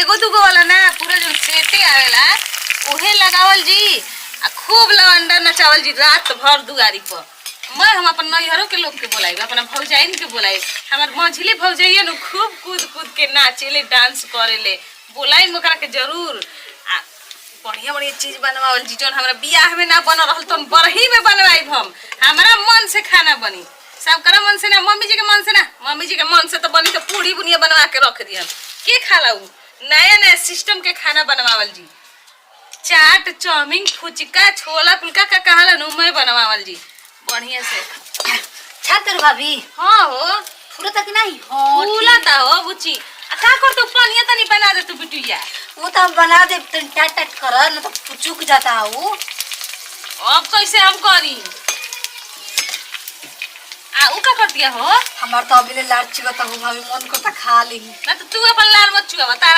एगो दुगो वाला ना पूरा जो सेटे आवेला उहे लगावल जी। आ खूब लवंडा नचावल जी रात भर दुआरी पर। मैं हम अपन नैहरों के लोग के बोलाई, अपना भौजाइन के बोलाई। हमार मझली भौजाइया नु खूब कूद कूद के नाचेले, डांस करेले। बोलाई मकरा के जरूर। आ बढ़िया बढ़िया चीज बनवावल जी जोन हमरा बियाह में ना बन रहल तन बरही में बनवाई हम। हमरा मन से खाना बनी, सबकरा मन से ना, मम्मी जी के मन से ना। मम्मी जी के मन से तो बनी तो पूरी बुनिया बनवा के रख दिहन। के खाला उ नया नया सिस्टम के खाना बनवावल जी। चाट, चाउमीन, फुचका, छोला फुलका का कहला नु मैं बनवावल जी बढ़िया से। छात्र भाभी हां हो पूरा तक नहीं हो फूला ता हो बुची। आ का कर तू पानिया तनी बना दे तू बिटुया। वो तो हम बना दे तो टट टट कर न तो चुक जाता है वो। अब कैसे हम करी? आ उ का कर दिया हो? हमार तो अभी ले लार चिकता हो भाभी मन को तो खा ली ना तो तू अपन लार मत चुआ बता।